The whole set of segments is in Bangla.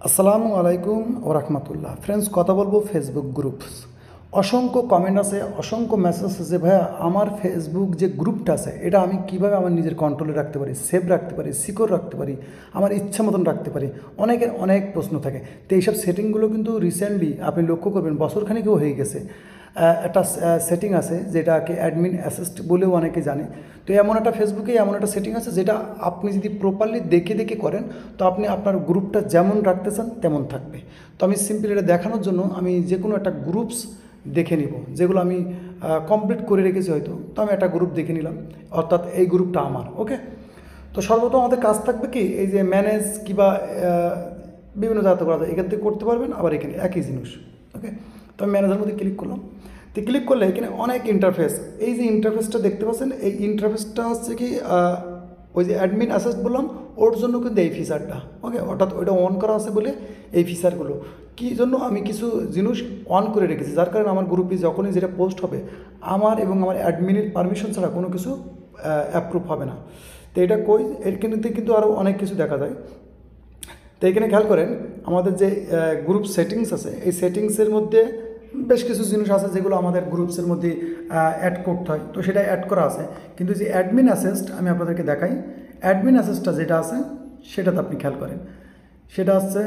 আসসালামু আলাইকুম ও রহমতুল্লাহ। ফ্রেন্ডস, কথা বলবো ফেসবুক গ্রুপস। অসংখ্য কমেন্ট আছে, অসংখ্য মেসেজ আছে যে ভাইয়া আমার ফেসবুক যে গ্রুপটা আছে এটা আমি কিভাবে আমার নিজের কন্ট্রোলে রাখতে পারি, সেভ রাখতে পারি, সিকিউর রাখতে পারি, আমার ইচ্ছা মতন রাখতে পারি। অনেকের অনেক প্রশ্ন থাকে। তো এইসব সেটিংগুলো কিন্তু রিসেন্টলি আপনি লক্ষ্য করবেন বছরখানিকও হয়ে গেছে। একটা সেটিং আছে যেটাকে অ্যাডমিন অ্যাসিস্ট বলেও অনেকে জানে। তো এমন একটা ফেসবুকে এমন একটা সেটিং আছে যেটা আপনি যদি প্রপারলি দেখে দেখে করেন তো আপনি আপনার গ্রুপটা যেমন রাখতে চান তেমন থাকবে। তো আমি সিম্পলি এটা দেখানোর জন্য আমি যে কোনো একটা গ্রুপস দেখে নিব, যেগুলো আমি কমপ্লিট করে রেখেছি হয়তো। তো আমি একটা গ্রুপ দেখে নিলাম, অর্থাৎ এই গ্রুপটা আমার। ওকে, তো সর্বপ্রথম আমাদের কাজ থাকবে কি, এই যে ম্যানেজ কিংবা বিভিন্ন জায়গাতে করা যায়, এখান থেকে করতে পারবেন, আবার এখানে একই জিনিস। ওকে, তো আমি ম্যানেজার মধ্যে ক্লিক করলাম। তো ক্লিক করলে এখানে অনেক ইন্টারফেস, এই যে ইন্টারফেসটা দেখতে পাচ্ছেন, এই ইন্টারফেসটা হচ্ছে কি ওই যে অ্যাডমিন অ্যাসেস বললাম ওর জন্য কিন্তু এই ফিচারটা। ওকে, অর্থাৎ ওইটা অন করা আছে বলে এই ফিচারগুলো কী জন্য আমি কিছু জিনিস অন করে রেখেছি, যার কারণে আমার গ্রুপে যখনই যেটা পোস্ট হবে আমার এবং আমার অ্যাডমিনের পারমিশন ছাড়া কোনো কিছু অ্যাপ্রুভ হবে না। তো এটা কই, এখানে কিন্তু আরও অনেক কিছু দেখা যায়। তো এখানে খেয়াল করেন আমাদের যে গ্রুপ সেটিংস আছে, এই সেটিংসের মধ্যে বেশ কিছু জিনিস আছে যেগুলো আমাদের গ্রুপসের মধ্যে অ্যাড করতে হয়, তো সেটা অ্যাড করা আছে। কিন্তু যে অ্যাডমিন অ্যাসিস্ট আমি আপনাদেরকে দেখাই, অ্যাডমিন অ্যাসিস্টটা যেটা আছে সেটাতে আপনি খেয়াল করেন, সেটা হচ্ছে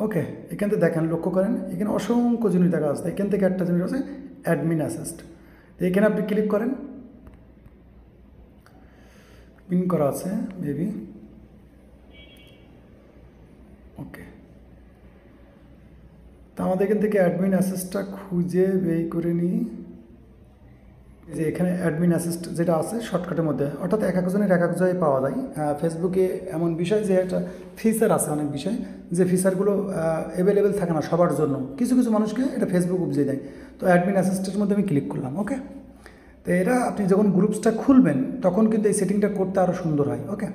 ওকে। এখান থেকে দেখেন, লক্ষ্য করেন এখানে অসংখ্য জিনিস দেখা আসছে। এখান থেকে একটা জিনিস আছে অ্যাডমিন অ্যাসিস্ট। তো এখানে আপনি ক্লিক করেন, পিন করা আছে মেবি। ওকে, তা আমাদের এখান থেকে অ্যাডমিন অ্যাসিস্টটা খুঁজে বের করে নিই। যে এখানে অ্যাডমিন অ্যাসিস্ট যেটা আছে শর্টকাটের মধ্যে, অর্থাৎ এক একজনের এক এক জায়গায় পাওয়া যায়। ফেসবুকে এমন বিষয় যে একটা ফিচার আছে, অনেক বিষয় যে ফিচারগুলো অ্যাভেলেবেল থাকে না সবার জন্য, কিছু কিছু মানুষকে এটা ফেসবুক বুঝিয়ে দেয়। তো অ্যাডমিন অ্যাসিস্টের মধ্যে আমি ক্লিক করলাম। ওকে, তো এটা আপনি যখন গ্রুপসটা খুলবেন তখন কিন্তু এই সেটিংটা করতে আরও সুন্দর হয়। ওকে,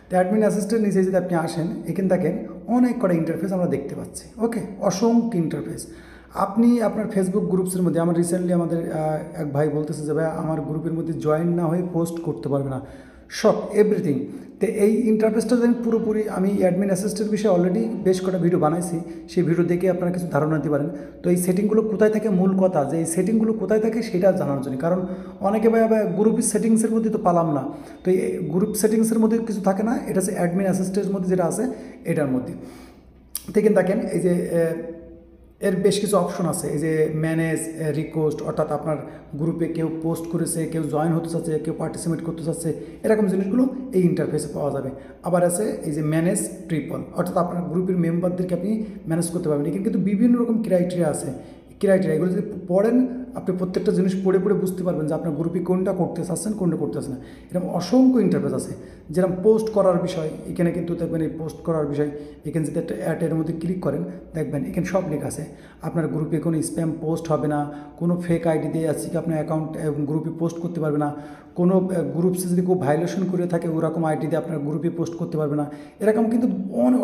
তো অ্যাডমিন অ্যাসিস্টের নিচে যদি আপনি আসেন, এখানে দেখেন অনেক কটা ইন্টারফেস আমরা দেখতে পাচ্ছি। ওকে, অসংখ্য ইন্টারফেস। আপনি আপনার ফেসবুক গ্রুপসের মধ্যে, আমার রিসেন্টলি আমাদের এক ভাই বলতেছে যে ভাই আমার গ্রুপের মধ্যে জয়েন না হয়ে পোস্ট করতে পারবে না, সব এভরিথিং। তো এই ইন্টারফেসটা যদি পুরোপুরি আমি অ্যাডমিন অ্যাসিস্টেন্ট বিষয়ে অলরেডি বেশ কটা ভিডিও বানাইছি, সেই ভিডিও দেখে আপনারা কিছু ধারণা নিতে পারেন। তো এই সেটিংগুলো কোথায় থাকে, মূল কথা যে এই সেটিংগুলো কোথায় থাকে সেটা জানানোর জন্য, কারণ অনেকে ভাই গ্রুপ সেটিংসের মধ্যে তো পালাম না। তো এই গ্রুপ সেটিংসের মধ্যে কিছু থাকে না, এটা হচ্ছে অ্যাডমিন অ্যাসিস্টেন্টের মধ্যে যেটা আছে এটার মধ্যে। দেখেন দেখেন এই যে এর বেশ কিছু অপশন আছে, এই যে ম্যানেজ রিকোয়েস্ট, অর্থাৎ আপনার গ্রুপে কেউ পোস্ট করেছে, কেউ জয়েন হতে চাচ্ছে, কেউ পার্টিসিপেট করতে চাচ্ছে, এরকম জিনিসগুলো এই ইন্টারফেসে পাওয়া যাবে। আবার আছে এই যে ম্যানেজ ট্রিপল, অর্থাৎ আপনার গ্রুপের মেম্বারদেরকে আপনি ম্যানেজ করতে পারবেন। এখানে কিন্তু বিভিন্ন রকম ক্রাইটেরিয়া আছে, ক্রাইটেরিয়া এগুলো যদি পড়েন আপনি প্রত্যেকটা জিনিস পড়ে পড়ে বুঝতে পারবেন যে আপনার গ্রুপে কোনটা করতে চাচ্ছেন কোনটা করতে চাচ্ছেন না। এরকম অসংখ্য ইন্টারফেস আছে। যেরকম পোস্ট করার বিষয়, এখানে কিন্তু দেখবেন এই পোস্ট করার বিষয়, এখানে যদি একটা অ্যাডের মধ্যে ক্লিক করেন দেখবেন এখানে সব লেখা আছে। আপনার গ্রুপে কোনো স্প্যাম পোস্ট হবে না, কোনো ফেক আইডি দিয়ে আছে কি আপনার অ্যাকাউন্ট গ্রুপে পোস্ট করতে পারবে না, কোনো গ্রুপসে যদি কেউ ভায়োলেশন করে থাকে ওরকম আইডি দিয়ে আপনার গ্রুপে পোস্ট করতে পারবে না। এরকম কিন্তু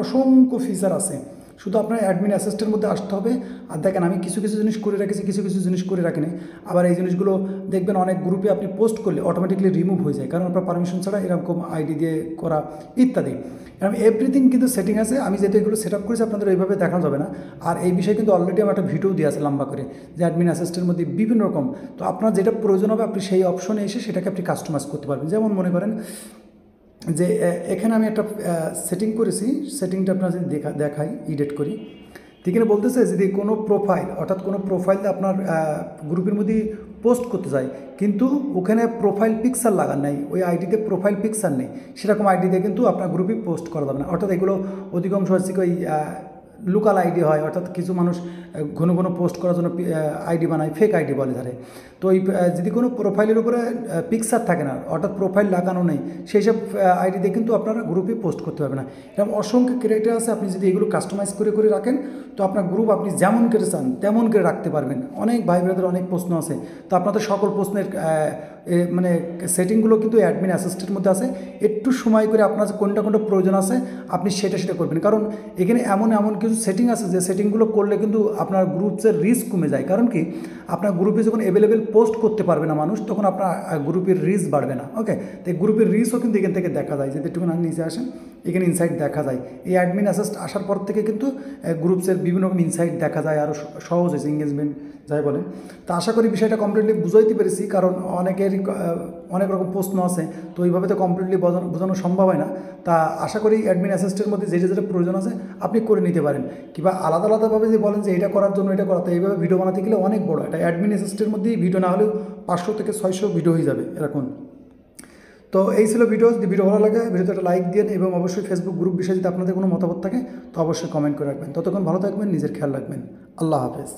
অসংখ্য ফিচার আছে। শুধু আপনার অ্যাডমিন অ্যাসিস্টেন্টের মধ্যে আসতে হবে। আর দেখেন আমি কিছু কিছু জিনিস করে রেখেছি, কিছু কিছু জিনিস করে রাখিনি। আবার এই জিনিসগুলো দেখবেন অনেক গ্রুপে আপনি পোস্ট করলে অটোমেটিকলি রিমুভ হয়ে যায়, কারণ আপনার পারমিশন ছাড়া এরকম আইডি দিয়ে করা ইত্যাদি। এরকম এভরিথিং কিন্তু সেটিং আছে। আমি যেহেতু এগুলো সেট আপ করেছি আপনাদের এইভাবে দেখানো যাবে না। আর এই বিষয়ে কিন্তু অলরেডি আমার একটা ভিডিও দিয়ে আছে লম্বা করে, যে অ্যাডমিন অ্যাসিস্টেন্টের মধ্যে বিভিন্ন রকম। তো আপনার যেটা প্রয়োজন হবে আপনি সেই অপশনে এসে সেটাকে আপনি কাস্টমাইজ করতে পারবেন। যেমন মনে করেন যে এখানে আমি একটা সেটিং করেছি, সেটিংটা আপনার যদি দেখাই এডিট করি, এখানে বলতেছে যদি কোনো প্রোফাইল, অর্থাৎ কোনো প্রোফাইল আপনার গ্রুপের মধ্যে পোস্ট করতে যায় কিন্তু ওখানে প্রোফাইল পিকচার লাগান নাই, ওই আইডিতে প্রোফাইল পিকচার নেই, সেরকম আইডিতে কিন্তু আপনার গ্রুপে পোস্ট করা যাবে না। অর্থাৎ এগুলো অধিকাংশ হচ্ছে ওই লোকাল আইডি হয়, অর্থাৎ কিছু মানুষ ঘন ঘন পোস্ট করার জন্য আইডি বানায়, ফেক আইডি বলে ধরে। তো এই যদি কোনো প্রোফাইলের উপরে পিকচার থাকে না, অর্থাৎ প্রোফাইল লাগানো নেই, সেই সব আইডিতে কিন্তু আপনারা গ্রুপে পোস্ট করতে পারবে না। এরকম অসংখ্য ক্রাইটেরিয়া আছে। আপনি যদি এগুলো কাস্টমাইজ করে করে রাখেন তো আপনার গ্রুপ আপনি যেমন করে চান তেমন করে রাখতে পারবেন। অনেক ভাই বোনেদের অনেক প্রশ্ন আছে, তো আপনাদের সকল প্রশ্নের মানে সেটিংগুলো কিন্তু অ্যাডমিন অ্যাসিস্টেন্টের মধ্যে আছে। একটু সময় করে আপনার কোনটা কোনটা প্রয়োজন আছে আপনি সেটা করবেন, কারণ এখানে এমন এমন কিছু কিছু সেটিং আছে যে সেটিংগুলো করলে কিন্তু আপনার গ্রুপসের রিস্ক কমে যায়। কারণ কি, আপনার গ্রুপে যখন অ্যাভেলেবেল পোস্ট করতে পারবে না মানুষ, তখন আপনার গ্রুপের রিচ বাড়বে না। ওকে, তো এই গ্রুপের রিচও কিন্তু এখান থেকে দেখা যায়। যদি একটুখানি নিচে আসেন, এখানে ইনসাইট দেখা যায়। এই অ্যাডমিন অ্যাসিস্ট আসার পর থেকে কিন্তু গ্রুপসের বিভিন্ন রকম ইনসাইট দেখা যায়, আরও সহজ হয়েছে, এঙ্গেজমেন্ট যাই বলেন। তো আশা করি বিষয়টা কমপ্লিটলি বুঝাইতে পেরেছি, কারণ অনেকেরই অনেক রকম প্রশ্ন আছে, তো ওইভাবে তো কমপ্লিটলি বোঝানো সম্ভব হয় না। তা আশা করি অ্যাডমিন অ্যাসিস্টের মধ্যে যেটা যেটা প্রয়োজন আছে আপনি করে নিতে পারেন, কিংবা আলাদা আলাদাভাবে যে বলেন যে এটা করার জন্য এটা করা, তো এইভাবে ভিডিও বানাতে গেলে অনেক বড়, এটা অ্যাডমিন অ্যাসিস্টের মধ্যেই ভিডিও না হলেও 500 থেকে 600 ভিডিও হয়ে যাবে এরকম। তো এই ছিল ভিডিও। যদি ভিডিও ভালো লাগে ভিডিওতে একটা লাইক দিন, এবং অবশ্যই ফেসবুক গ্রুপ বিষয়ে যদি আপনাদের কোনো মতামত থাকে তো অবশ্যই কমেন্ট করে রাখবেন। ততক্ষণ ভালো থাকবেন, নিজের খেয়াল রাখবেন। আল্লাহ হাফেজ।